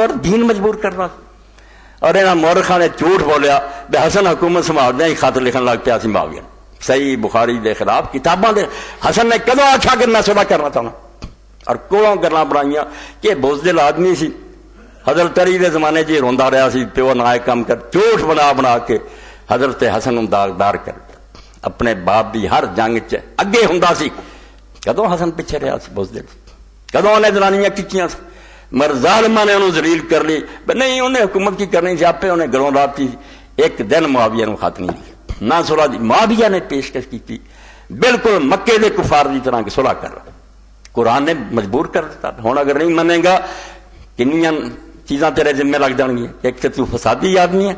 اور دین مجبور کرنا. اور انہاں مورخاں نے جھوٹ بولیا بے حسن حکومت سنبھالدے ہی خط لکھن لگ پیا سی معاویہ صحیح بخاری دے خلاف کتاباں دے. حسن نے کدوں آکھا کہ میں صلح کرنا چاہنا اور کولوں گلاں بنائیاں کہ بزدل آدمی سی. حضرت علی دے زمانے جی روندا رہا سی پیو نہ کم کر جھوٹ بنا بنا کے حضرت حسن نوں داغدار کر اپنے باپ دی ہر جنگ چ اگے ہوندا سی. کدوں حسن پیچھے رہا سی بزدل کدوں انہیں جنانیاں کیتیاں سی مگر ظالماں نے انہوں ذلیل کر لی نہیں انہیں حکومت کی کرنی سی آپے انہیں گلوں لاتی. ایک دن معاویہ نوں خط نہیں لکھا نہ صلح دی. معاویہ نے پیشکش کی بالکل مکے دے کفار دی طرح کی صلح کر رہا. قرآن نے مجبور کر دیتا. ہوں اگر نہیں منے گا کنیاں چیزاں تیرے ذمے لگ جان گی. ایک تو فسادی آدمی ہے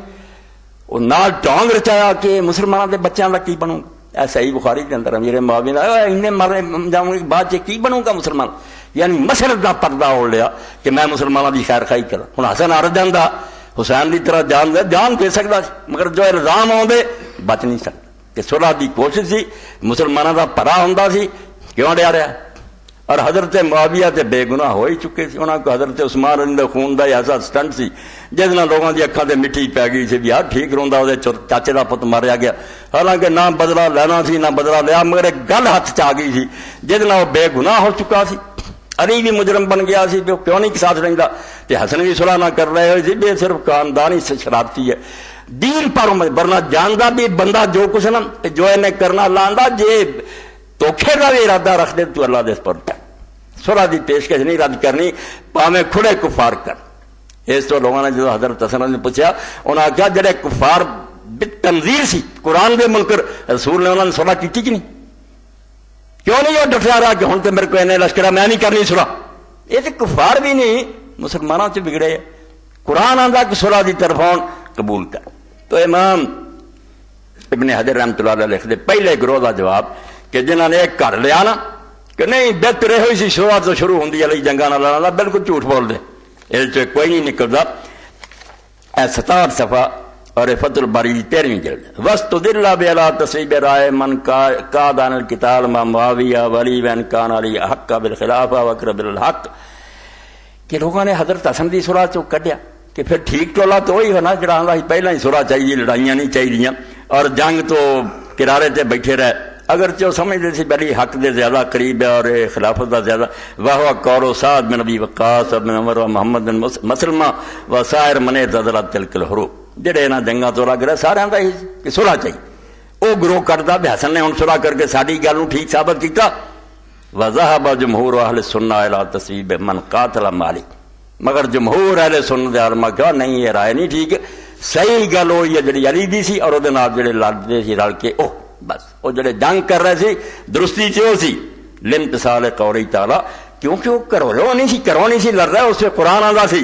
وہ نال ٹانگ رچایا کہ مسلمانوں کے بچوں کا کی بنوں گا. ایسا ہی بخاری کے اندر امیر معاویہ نے مرے جاؤں گی بعد کی بنوں گا مسلمان یعنی مسلط کا پردہ اوڑھ لیا کہ میں مسلمانوں کی خیر خائی کرا. ہوں حسن عرض جانا حسین کی طرح جان دے سکتا مگر جو الزام آدھے بچ نہیں سکتا. کہ صلح کی کوشش سی مسلمانوں کا پرا ہوں سی کیوں ڈیا رہا. اور حضرت معاویہ تے بے گناہ ہو ہی چکے سی. انہوں کو حضرت عثمان رضی اللہ خون کا ایسا سٹنٹ سی جس نال لوگوں کی اکھاں تے مٹی پی گئی سی بھی یار ٹھیک روندا وہ چاچے کا پت ماریا گیا. حالانکہ نہ بدلا لینا سی نہ بدلا لیا مگر ایک گل ہاتھ چ آ گئی سی جس نال وہ بے گناہ ہو چکا سی. علی بھی مجرم بن گیا سی وہ کیوں نہیں ساتھ رہندا تے حسن بھی صلح نہ کر رہے ہوئے سی بے صرف خاندانی سے شرارتی ہے دین پر ورنہ جاندا بھی بندہ جو کچھ نا جو انہیں کرنا لاندا جے دھوکھے کا بھی ارادہ رکھ دے تو اللہ دے پر صلح دی پیشکش نہیں رد کرنی پاویں کھڑے کفار کر. اس تو لوگوں نے جو حضرت حسن نے پوچھا انہوں نے کہا جڑے کفار تنظیر سی قرآن دے منکر رسول نے انہوں نے صلح کی کہ نہیں کیوں نہیں وہ ڈٹیا رہا کہ ہوں تو میرے کو انہیں لشکر میں نہیں کرنی صلح. یہ تو کفار بھی نہیں مسلمانوں سے بگڑے. قرآن آندا کہ صلح دی طرفوں قبول کر. تو امام ابن حجر رحمۃ اللہ علیہ لکھ دے پہلے گروہ کا جواب کہ جنہوں نے ایک گھر لیا نا کہ نہیں بہتر یہ ہوئی سی شروعات تو شروع ہوندی علی جنگاں نال لڑنا بالکل جھوٹ بول دے یہ کوئی نہیں نکلتا. 67 صفحہ اور فتح الباری 13ویں جلد واستدل بعلی تصویب رائے من قاد عن القتال مع معاویہ ولی بن کان علی حق بالخلافہ واقرب الحق کہ لوگوں نے حضرت حسن دی صلح چوں کڈیا کہ پھر ٹھیک ٹولا تو وہی ہونا جڑا آندا سی پہلا ہی صلح چاہیے لڑائیاں نہیں چاہیے اور جنگ تو کنارے تے بیٹھے رہے اگرچہ وہ سمجھتے سی بلی حق دے زیادہ قریب ہے اور خلافت کا زیادہ واہ قول سعد بن ابی وقاص بن عمر و محمد بن مسلمہ و سائر من اعتزلت تلک الحروب جڑے انہاں جنگاں تو لگ رہے سارے آندا کہ صلح چاہیے. وہ گروہ کردا بھی حسن نے ہن صلح کر کے ساری گل نوں ٹھیک ثابت کیتا. وذهب جمہور اہل السنہ الی تصویب من قاتل مالک مگر جمہور اہل سنت علماء کہا نہیں یہ رائے نہیں ٹھیک صحیح گل ہوئی ہے جڑی علی دی سی اور دے نال جڑے لڑدے سی رل کے بس وہ جڑے جنگ کر رہے سی درستی چ سی لامتصال قول تعالی کیونکہ وہ کرو نہیں سی لڑ رہا اس سے قرآن آندا سی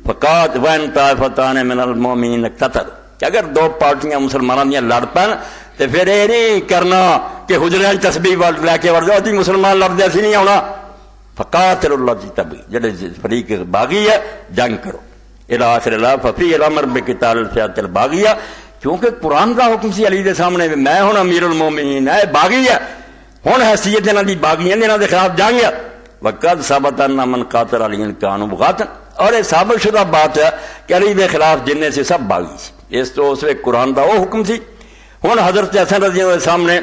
فقات وین طائفتان من المؤمنین اقتتلوا کہ اگر دو پارٹیاں مسلمانوں دیا لڑ پین تو پھر یہ نہیں کرنا کہ حجرے تسبیح لے کے وڑ جاؤ جی مسلمان لڑتے اسی نہیں آنا. فقاتلوا الذی تبغی جڑے فریق باغی ہے جنگ کرو الی آخر لا ففی الامر بقتال الفئات الباغیہ کیونکہ قرآن کا حکم سی علی دے سامنے میں ہوں امیر المومنین ہے باغی ہے ہوں حیثیت انہاں دی باغی انہاں دے خلاف جنگ ہے. وقد ثبت ان من قاتل علی کانوا بغاتا اور یہ ثابت شدہ بات ہے کہ علی دے خلاف جننے سے سب باغی سی. اس تو اس وقت قرآن کا وہ حکم سی. ہوں حضرت حسن رضی اللہ کے سامنے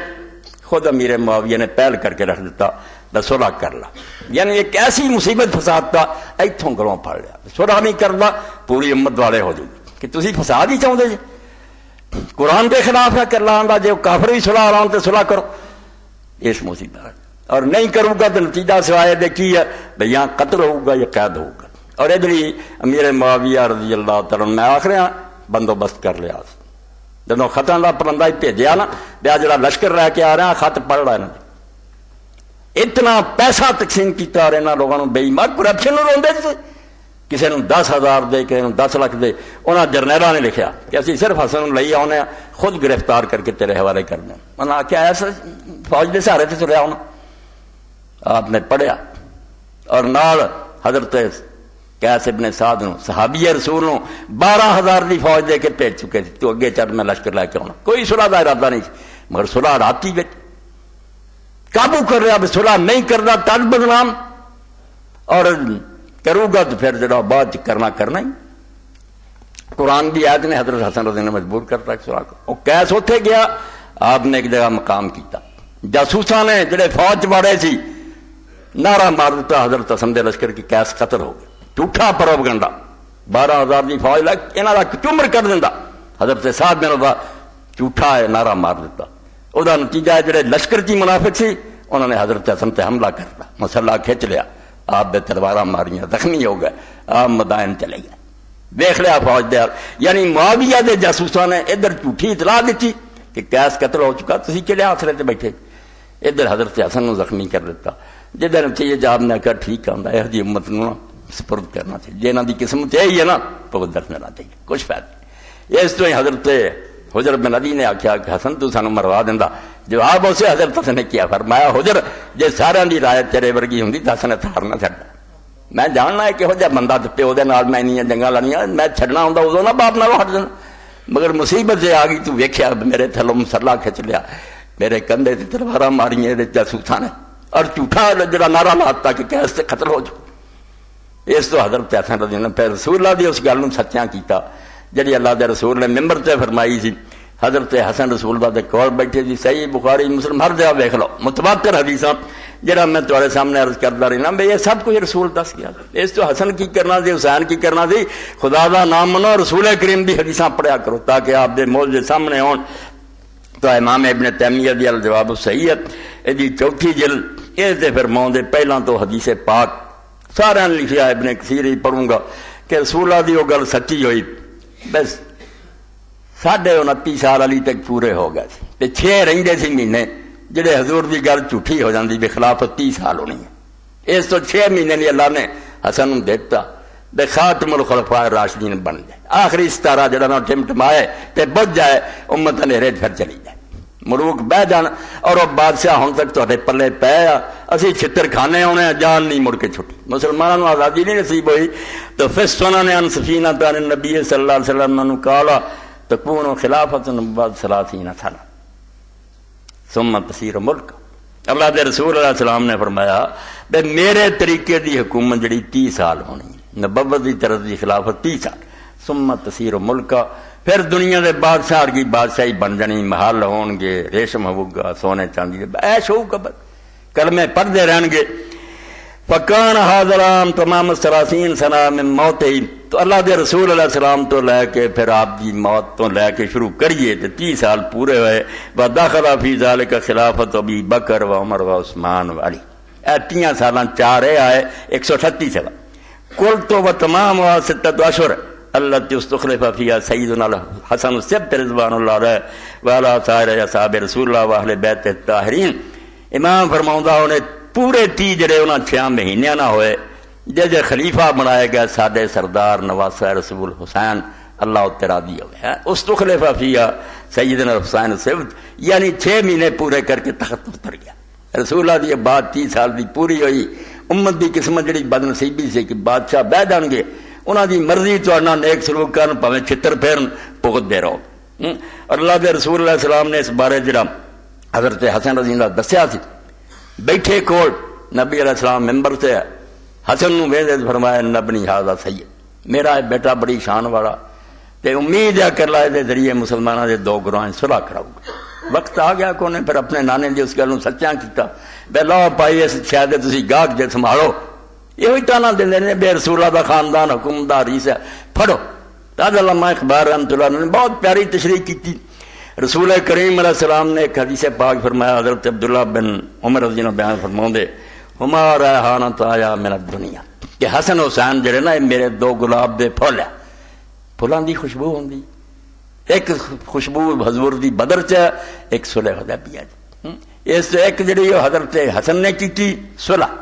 خود امیر معاویہ نے پہل کر کے رکھ دیتا بس صلح کر لا یعنی ایک ایسی مصیبت فساد کا اتوں گلوں پڑ لیا صلح نہیں کرنا پوری امت والے ہو جائے کہ تسی فساد ہی چاہتے جی قرآن کے خلاف ہے کر لا جی کافر بھی صلح آرام سے صلح کرو اس مصیبت اور نہیں کروں گا تو نتیجہ سوائے دیکھی ہے بھئی یہاں قتل ہوگا یا قید ہوگا. اور ادھر امیر معاویہ رضی اللہ تعالیٰ میں آخر بندوبست کر لیا جب خطاں کا پرندہ ہی بھیجا نا بیا جڑا لشکر رہ کے آ رہا خط پڑھ رہا اتنا پیسہ تقسیم کیا اور یہاں لوگوں بے ایمان کرپشن روندے کسی نے 10,000 دے کسی نے 10 لاکھ دے. انہاں جرنیلاں نے لکھیا کہ اسی صرف حسن لئی آنے خود گرفتار کر کے تیرے حوالے کر دیں. انہاں آخیا ایسا فوج دے سہارے سے تریا ہونا. آپ نے پڑھیا اور نال حضرت قیس ابن سعد نو صحابی رسول نو 12,000 دی فوج دے کے بھیج چکے تھے تو اگے چل میں لشکر لے کے آنا. کوئی صلح دا ارادہ نہیں مگر صلح راتی وچ قابو کر رہا صلح نہیں کرنا تد بدنام. اور کروں گا تو پھر جڑا بعد کرنا ہی. قرآن کی آیت نے حضرت حسن رضی نے مجبور کرتا وہ کیس اتنے گیا. آپ نے ایک جگہ مقام کیتا, جاسوساں نے جڑے فوج بڑے سی نعرہ مار دیتا حضرت حسن دے لشکر کی کیس قتل ہو گیا. جھوٹا پروپیگنڈا 12,000 کی فوج لگ یہاں کا چمر کر دینا. حضرت صاحب نے جھوٹا ہے نعرہ مار دیتا. وہ نتیجہ ہے جڑے لشکر کی منافق سی انہوں نے حضرت حسن تے حملہ کرتا, مسلح کھچ لیا, آپ دے تلوار ماریاں, زخمی ہو گئے, آپ مدائن چلے گئے. دیکھ لیا فوج دے یعنی معاویہ دے جاسوساں نے ادھر جھوٹھی اطلاع دیتی کہ کیس قتل ہو چکا, تسی کہڑے آسرے تے بیٹھے, ادھر حضرت حسن نو زخمی کر دیتا. جدھر نتیجے جاب نے کہا ٹھیک ہے یہ جی امت نو سپرد کرنا چاہیے, جنہاں دی قسمت یہی ہے نا تو درس ملنا چاہیے, کچھ فائدہ نہیں. اس تو ہی حضرت حجر بن علی نے آخیا کہ حسن تو سانو مروا دینا. جواب اسے حضرت حسن نے کیا, فرمایا حجر جے سارا دی رائے تیرے ورگی ہوندی تو حسن تھار نہ چھڈ. میں جاننا ہے کہ ہو جا بندہ پیو دے نال میں نہیں جنگاں لڑیاں, میں چھڈنا ہوندا ادوں نہ باپ نال ہٹ دینا, مگر مصیبت سے آ گئی تو ویکھیا میرے تھلوں مسلح کھچ لیا, میرے کندھے تے تلواراں ماریاں دے جاسوساں نے, اور جھوٹا جڑا نعرہ لاتا کہ کیس تے قتل ہو جائے. اس تو حضرت حسن رضی اللہ عنہ پھر رسول اللہ دی اس گل نوں سچیاں کیتا جڑی اللہ دے رسول نے ممبر تے فرمائی سی. حضرت حسن رسول اللہ دے کول بیٹھے سی, صحیح بخاری مسلم ہر جگہ ویکھ لو متواتر حدیثاں جڑا میں تمہارے سامنے عرض کرتا رہنا بھئی یہ سب کچھ رسول دس گیا. اس تو حسن کی کرنا سی, حسین کی کرنا سی, خدا دا نام منو, رسول کریم دی حدیثاں پڑھیا کرو تاکہ آپ دے معجزے سامنے ہون. تو امام ابن تیمیہ دی الجواب الصحیح ہے دی چوتھی جلد, اس دے پھر مون دے پہلاں تو حدیث پاک سارے نے لکھیا, ابن کثیر ہی پڑھوں گا کہ رسول اللہ دی وہ گل سچی ہوئی. بس 29.5 سال علی تک پورے ہو گئے تے 6 رہندے سی مہینے جڑے حضور دی گل جھوٹھی ہو جاندی بے خلاف 30 سال ہونی ہے. اس تو 6 مہینے دی اللہ نے حسن نوں دیتا تے خاتم الخلفاء الراشدین بن جائے, آخری ستارہ جڑا نہ ٹمٹمائے تے بج جائے, امت اندھیرے پھر چلی جائے, ملوک بہ جان. اور وہ بادشاہ ہن تک تہاڈے پلے پے آ, اسی چھتر کھانے ہونے جان نہیں مڑ کے چھٹی, مسلمانوں آزادی نہیں نصیب ہوئی. تو فسونا نے ان سفینہ تان نبی صلی اللہ علیہ وسلم نے کہا تکون خلافت بعد 30 سنہ ثم تصیر ملک. اللہ دے رسول علیہ السلام نے فرمایا بے میرے طریقے دی حکومت جڑی 30 سال ہونی, نبوت دی طرز دی خلافت 30 سال, ثم تصیر ملک, پھر دنیا دے بادشاہ کی بادشاہی بن جانی, محل ہون گے, ریشم ہوگا, سونے چاندی ایش ہوگا, کلمے پڑھتے رہن گے. فکان حاضرام تمام 30 سنہ میں موت ہی. تو اللہ دے رسول علیہ السلام تو لے کے پھر آپ کی موت تو لے کے شروع کریے تو 30 سال پورے ہوئے. ودخل فی ذلک خلافت ابی بکر و عمر و عثمان و علی. 30 سالاں 4 آئے 138 سال. کل تو و تمام و 6 اشہر اللہ استخلف فیہا سیدنا الحسن السبت رضوان اللہ علیہ وعلی سائر اصحاب رسول اللہ و اہل بیت الطاہرین. امام فرماؤندا انہیں پورے 30 جڑے انہاں 6 مہینے نہ ہوئے جے خلیفہ بنائے گئے ساڈے سردار نواسہ رسول حسین اللہ تے راضی ہوئے. استخلف فیہا سیدنا حسین السبت یعنی 6 مہینے پورے کر کے تخت اتر گیا. رسول اللہ دی بات 30 سال دی پوری ہوئی. امت دی قسمت جڑی بد نصیبی سے کہ بادشاہ بہ جان گے, انہاں دی مرضی تہاڈا نیک سلوک کرن پاویں چھتر پھیرن بھگتدے رہو. اور اللہ دے رسول علیہ السلام نے اس بارے جڑا حضرت حسن رضی اللہ دسیا سی, بیٹھے کول نبی علیہ السلام ممبر سے حسن نو ویندے فرمایا نبنی ھذا سید, میرا بیٹا بڑی شان والا تے امید ہے کہ اللہ دے ذریعے مسلمانوں دے 2 گروہاں صلح کراؤ گا. وقت آ گیا کہ انہیں پھر اپنے نانے دی اس گل نوں سچیاں کیتا بے لو پائی اس شاید تسی گاہک جے سنبھالو. یہ تانا دے نے بے رسول اللہ دا خاندان حکومتدار ہی سے پھڑو. تاج علامہ اقبال رحمۃ اللہ نے بہت پیاری تشریح کی. رسول کریم علیہ السلام نے ایک حدیث پاک فرمایا, حضرت عبداللہ بن عمر رضی اللہ بیان فرماؤندے ہما ریحانۃ آیا من الدنیا, کہ حسن حسین جڑے نا میرے 2 گلاب دے پھول ہے, پھلاں دی خوشبو ہوندی. ایک خوشبو حضور دی بدر چ, ایک صلح حدیبیہ دی. اس ایک جڑی حضرت حسن نے کی صلح,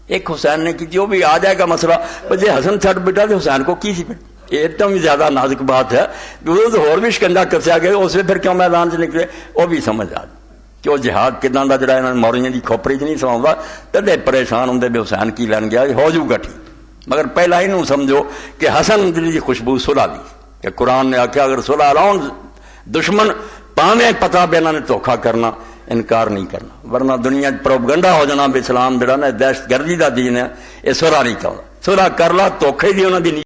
ایک حسین نے کی, وہ بھی آ جائے گا مسئلہ. جی حسن چھٹ بیٹا تو حسین کو کی سی پھر, یہ تو بھی زیادہ نازک بات ہے. جو اور بھی شکنجہ کسیا گیا اس میں پھر کیوں میدان سے نکلے, وہ بھی سمجھ آ کہ وہ جہاد کتنا کا جڑا انہوں نے موریاں کی کھوپڑی چ نہیں سواؤں تدے پریشان ہوں بھی حسین کی لین گیا ہو جوں گا ٹھیک. مگر پہلا ہی سمجھو کہ حسن دی خوشبو صلح دی, کہ قرآن نے آخیا اگر صلح لاؤ دشمن پاویں پتا بھی انہوں نے دھوکھا کرنا انکار نہیں کرنا, ورنہ دنیا پروپگنڈا ہو جانا بھی اسلام جڑا نا دہشت گردی کا دین ہے, یہ صلح نہیں چاہتا. صلح کر لا، دھوکھے دی انہاں دی